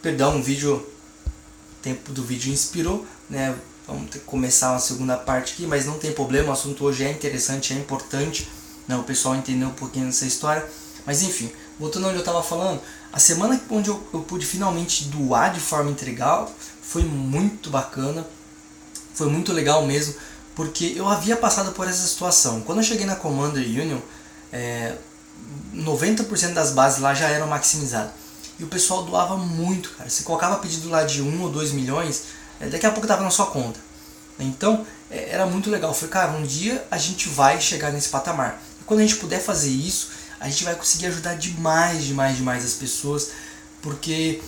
Perdão, o tempo do vídeo inspirou, né? Vamos ter que começar uma segunda parte aqui, mas não tem problema, o assunto hoje é interessante, é importante, né? O pessoal entender um pouquinho dessa história. Mas enfim, voltando onde eu estava falando, a semana onde eu pude finalmente doar de forma integral foi muito bacana, foi muito legal mesmo, porque eu havia passado por essa situação. Quando eu cheguei na Commander Union, 90% das bases lá já eram maximizadas. E o pessoal doava muito, cara. Você colocava pedido lá de 1 ou 2 milhões, daqui a pouco estava na sua conta. Então, era muito legal. Eu falei, cara, um dia a gente vai chegar nesse patamar. E quando a gente puder fazer isso, a gente vai conseguir ajudar demais as pessoas, porque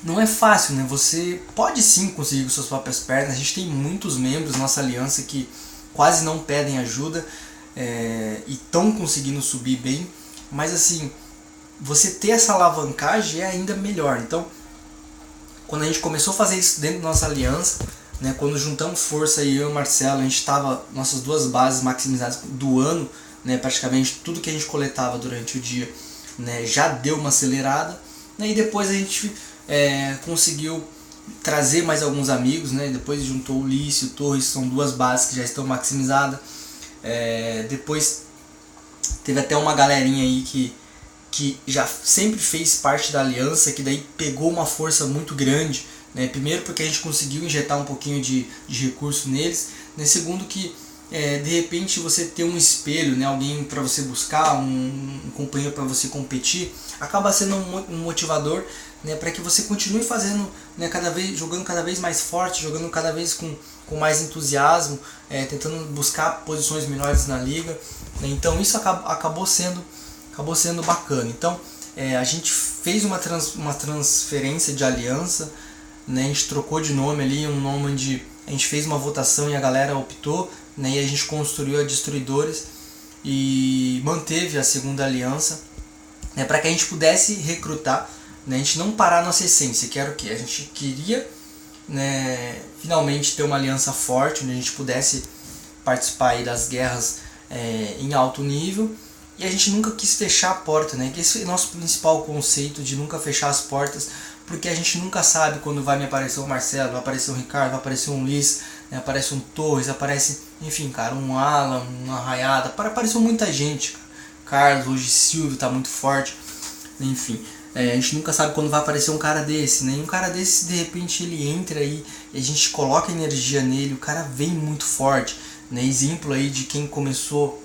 não é fácil, né? Você pode sim conseguir com suas próprias pernas. A gente tem muitos membros na nossa aliança que quase não pedem ajuda e estão conseguindo subir bem, mas assim, você ter essa alavancagem é ainda melhor. Então, quando a gente começou a fazer isso dentro da nossa aliança, né, quando juntamos força aí, eu e o Marcelo, a gente estava nossas duas bases maximizadas do ano, né, praticamente tudo que a gente coletava durante o dia, né, já deu uma acelerada, né, e depois a gente conseguiu trazer mais alguns amigos, né, depois juntou o Ulisses e o Torres, são duas bases que já estão maximizadas. Depois teve até uma galerinha aí que já sempre fez parte da aliança, que daí pegou uma força muito grande, né? Primeiro porque a gente conseguiu injetar um pouquinho de recurso neles, né? Segundo que de repente você ter um espelho, né? Alguém para você buscar, um companheiro para você competir, acaba sendo um motivador, né? Para que você continue fazendo, né? Jogando cada vez mais forte, jogando cada vez com mais entusiasmo, tentando buscar posições melhores na liga, né? Então isso acabou sendo bacana. Então a gente fez uma transferência de aliança, né? A gente trocou de nome ali, um nome onde a gente fez uma votação e a galera optou, né? E a gente construiu a Destruidores e manteve a segunda aliança, né? Para que a gente pudesse recrutar, né? A gente não parar a nossa essência, que era o que? A gente queria, né, finalmente ter uma aliança forte, onde a gente pudesse participar aí das guerras em alto nível. E a gente nunca quis fechar a porta, né? Esse é o nosso principal conceito, de nunca fechar as portas, porque a gente nunca sabe quando vai me aparecer o Marcelo, vai aparecer o Ricardo, vai aparecer um Luiz, né? Aparece um Torres, aparece, enfim, cara, um Alan, uma Arraiada, apareceu muita gente, cara. Carlos, hoje Silvio tá muito forte, enfim. A gente nunca sabe quando vai aparecer um cara desse, né? E um cara desse, de repente, ele entra aí, e a gente coloca energia nele, o cara vem muito forte, né? Exemplo aí de quem começou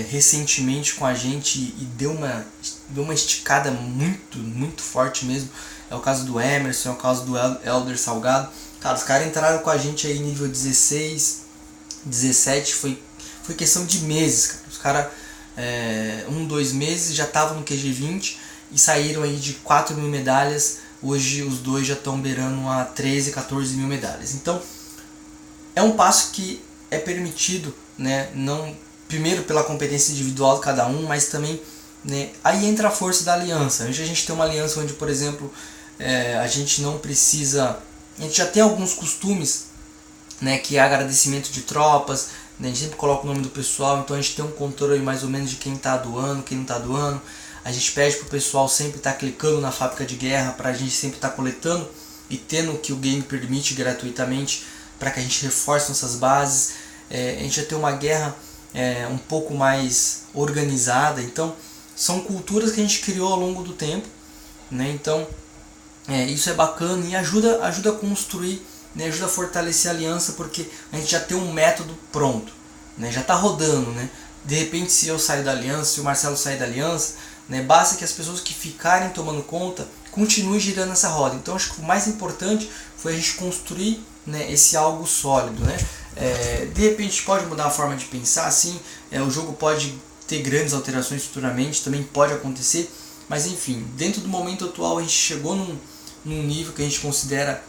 recentemente com a gente e deu uma esticada muito forte mesmo. É o caso do Emerson, é o caso do Elder Salgado. Cara, os caras entraram com a gente aí nível 16, 17, foi questão de meses, cara. Os caras, 2 meses já estavam no QG20 e saíram aí de 4 mil medalhas. Hoje os dois já estão beirando a 13, 14 mil medalhas. Então é um passo que é permitido, né? Não, primeiro pela competência individual de cada um, mas também, né, aí entra a força da aliança. Hoje a gente tem uma aliança onde, por exemplo, a gente não precisa, a gente já tem alguns costumes, né, que é agradecimento de tropas, né, a gente sempre coloca o nome do pessoal, então a gente tem um controle mais ou menos de quem está doando, quem não está doando. A gente pede para o pessoal sempre estar clicando na fábrica de guerra, para a gente sempre estar coletando e tendo o que o game permite gratuitamente, para que a gente reforce nossas bases. A gente já tem uma guerra um pouco mais organizada. Então são culturas que a gente criou ao longo do tempo, né? Então isso é bacana e ajuda a construir, né? Ajuda a fortalecer a aliança, porque a gente já tem um método pronto, né? Já está rodando, né? De repente, se eu sair da aliança, se o Marcelo sair da aliança, né? Basta que as pessoas que ficarem tomando conta continuem girando essa roda. Então acho que o mais importante foi a gente construir, né, esse algo sólido, né? De repente pode mudar a forma de pensar, sim, o jogo pode ter grandes alterações futuramente, também pode acontecer, mas enfim, dentro do momento atual a gente chegou num nível que a gente considera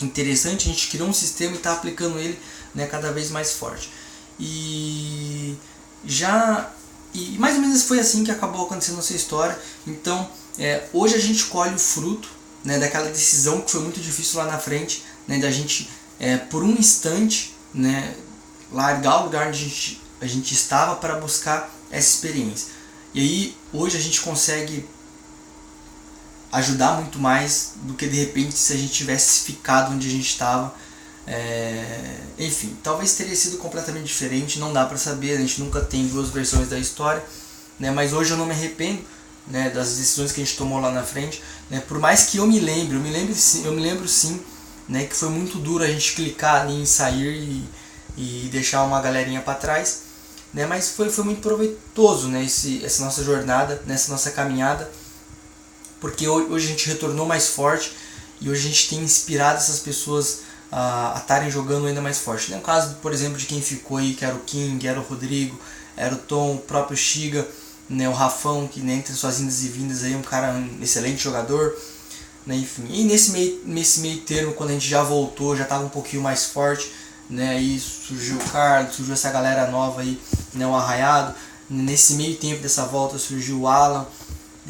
interessante, a gente criou um sistema e está aplicando ele, né, cada vez mais forte. E mais ou menos foi assim que acabou acontecendo essa história. Então hoje a gente colhe o fruto, né, daquela decisão que foi muito difícil lá na frente, né, da gente por um instante, né, largar o lugar onde a gente estava para buscar essa experiência. E aí hoje a gente consegue ajudar muito mais do que de repente se a gente tivesse ficado onde a gente estava. Enfim, talvez teria sido completamente diferente, não dá pra saber, a gente nunca tem duas versões da história, né? Mas hoje eu não me arrependo, né, das decisões que a gente tomou lá na frente, né? Por mais que eu me lembro sim, né, que foi muito duro a gente clicar ali em sair e deixar uma galerinha para trás, né? Mas foi muito proveitoso, né, essa nossa jornada, nessa nossa caminhada, porque hoje a gente retornou mais forte e hoje a gente tem inspirado essas pessoas a estarem jogando ainda mais forte. No caso, por exemplo, de quem ficou aí, que era o King, era o Rodrigo, era o Tom, o próprio Shiga, né, o Rafão, que, né, entre suas indas e vindas aí, um cara, um excelente jogador, né, enfim. E nesse meio termo, quando a gente já voltou, já estava um pouquinho mais forte, né, aí surgiu o Carlos, surgiu essa galera nova aí, né, o Arraiado. Nesse meio tempo dessa volta surgiu o Alan.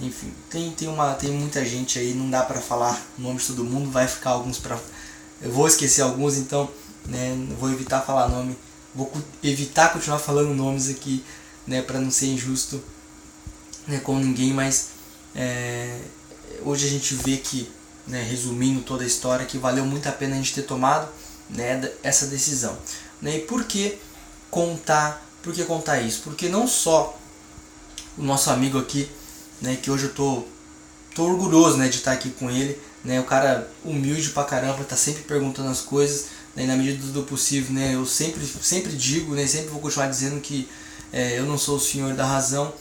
Enfim, tem muita gente aí, não dá pra falar o nome de todo mundo, vai ficar alguns pra... Eu vou esquecer alguns, então, né, vou evitar falar nome, vou evitar continuar falando nomes aqui, né, para não ser injusto, né, com ninguém, mas hoje a gente vê que, né, resumindo toda a história, que valeu muito a pena a gente ter tomado, né, essa decisão. Né, e por que contar isso? Porque não só o nosso amigo aqui, né, que hoje eu tô orgulhoso, né, de estar aqui com ele, né, o cara humilde pra caramba, tá sempre perguntando as coisas, né, na medida do possível, né, eu sempre digo, né, sempre vou continuar dizendo que eu não sou o senhor da razão,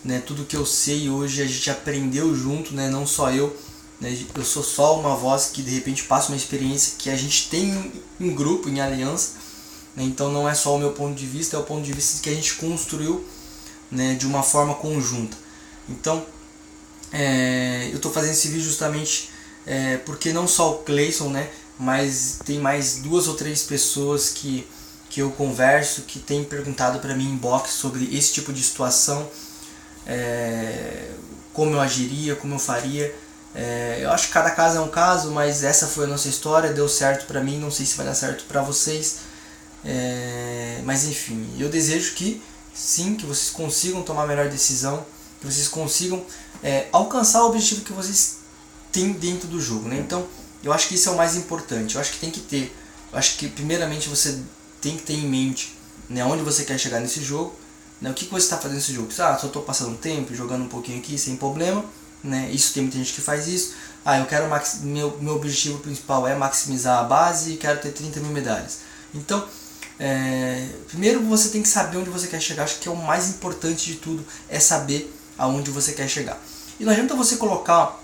né, tudo que eu sei hoje a gente aprendeu junto, né, não só eu, né, eu sou só uma voz que de repente passa uma experiência que a gente tem em grupo, em aliança, né, então não é só o meu ponto de vista, é o ponto de vista que a gente construiu, né, de uma forma conjunta. Então eu estou fazendo esse vídeo justamente porque não só o Cleison, né, mas tem mais 2 ou 3 pessoas que eu converso, que têm perguntado para mim em inbox sobre esse tipo de situação, como eu agiria, como eu faria. Eu acho que cada caso é um caso, mas essa foi a nossa história, deu certo para mim, não sei se vai dar certo para vocês, mas enfim, eu desejo que sim, que vocês consigam tomar a melhor decisão, que vocês consigam alcançar o objetivo que vocês têm dentro do jogo, né? Então, eu acho que isso é o mais importante. Eu acho que tem que ter. Eu acho que primeiramente você tem que ter em mente, né, onde você quer chegar nesse jogo, né? O que você está fazendo nesse jogo? Só estou passando um tempo, jogando um pouquinho aqui, sem problema, né? Isso tem muita gente que faz isso. Eu quero meu objetivo principal é maximizar a base e quero ter 30 mil medalhas. Então, primeiro você tem que saber onde você quer chegar. Acho que é o mais importante de tudo, é saber aonde você quer chegar. E não adianta você colocar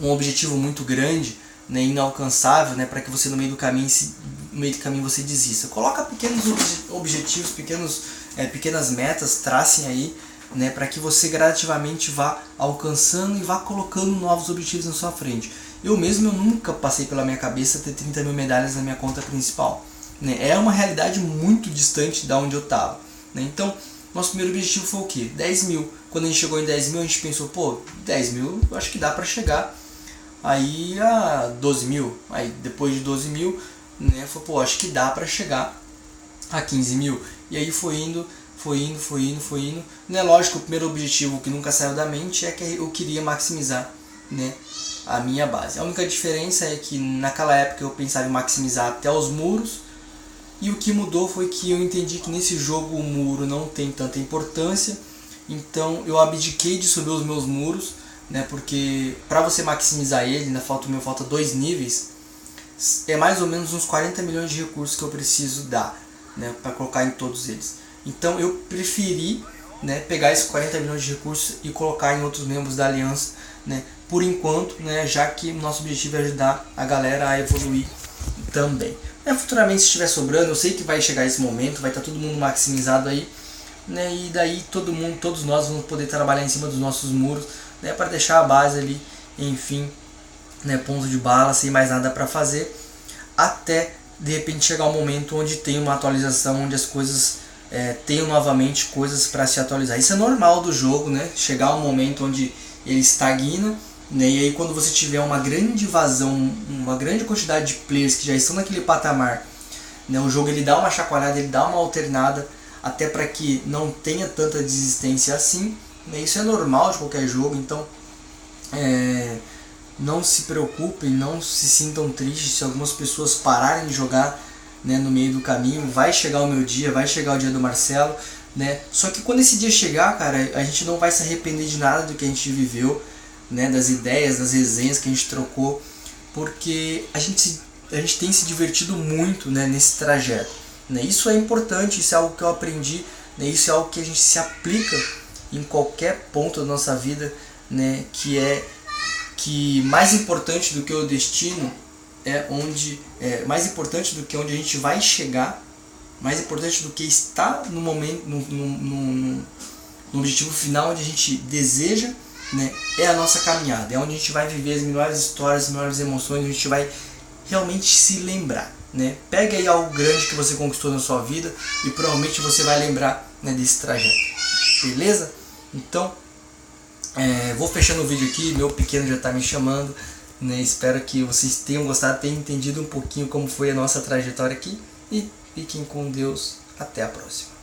um objetivo muito grande, né, inalcançável, né, para que você no meio do caminho você desista. Coloca pequenos objetivos, pequenas metas, tracem aí, né, para que você gradativamente vá alcançando e vá colocando novos objetivos na sua frente. Eu nunca passei pela minha cabeça ter 30 mil medalhas na minha conta principal, né? É uma realidade muito distante da onde eu estava, né? Então, nosso primeiro objetivo foi o quê? 10 mil. Quando a gente chegou em 10 mil, a gente pensou, 10 mil, eu acho que dá para chegar aí a 12 mil. Aí depois de 12 mil, né, falou, acho que dá para chegar a 15 mil. E aí foi indo. Né, lógico, o primeiro objetivo que nunca saiu da mente é que eu queria maximizar, né, a minha base. A única diferença é que naquela época eu pensava em maximizar até os muros, e o que mudou foi que eu entendi que nesse jogo o muro não tem tanta importância, então eu abdiquei de subir os meus muros, né, porque para você maximizar ele, ainda falta 2 níveis, é mais ou menos uns 40 milhões de recursos que eu preciso dar, né, para colocar em todos eles. Então eu preferi, né, pegar esses 40 milhões de recursos e colocar em outros membros da aliança, né, por enquanto, né, já que o nosso objetivo é ajudar a galera a evoluir também. Futuramente, se estiver sobrando, eu sei que vai chegar esse momento, vai estar todo mundo maximizado aí, né, e daí todos nós vamos poder trabalhar em cima dos nossos muros, né, para deixar a base ali, enfim, né, ponto de bala, sem mais nada para fazer, até de repente chegar um momento onde tem uma atualização, onde as coisas tenham novamente coisas para se atualizar. Isso é normal do jogo, né, chegar um momento onde ele estagna, né, e aí quando você tiver uma grande vazão, uma grande quantidade de players que já estão naquele patamar, né, o jogo ele dá uma chacoalhada, ele dá uma alternada, até para que não tenha tanta desistência assim, né, isso é normal de qualquer jogo. Então não se preocupem, não se sintam tristes se algumas pessoas pararem de jogar, né, no meio do caminho. Vai chegar o meu dia, vai chegar o dia do Marcelo, né? Só que quando esse dia chegar, cara, a gente não vai se arrepender de nada do que a gente viveu, né, das ideias, das resenhas que a gente trocou, porque a gente tem se divertido muito, né, nesse trajeto, né? Isso é importante, isso é algo que eu aprendi, né? Isso é algo que a gente se aplica em qualquer ponto da nossa vida, né? Que mais importante do que o destino mais importante do que onde a gente vai chegar, mais importante do que estar no momento, no objetivo final onde a gente deseja, né, é a nossa caminhada, é onde a gente vai viver as melhores histórias, as melhores emoções, onde a gente vai realmente se lembrar, né? Pega aí algo grande que você conquistou na sua vida e provavelmente você vai lembrar, né, desse trajeto, beleza? Então, vou fechando o vídeo aqui, meu pequeno já está me chamando, né? Espero que vocês tenham gostado, tenham entendido um pouquinho como foi a nossa trajetória aqui e fiquem com Deus, até a próxima.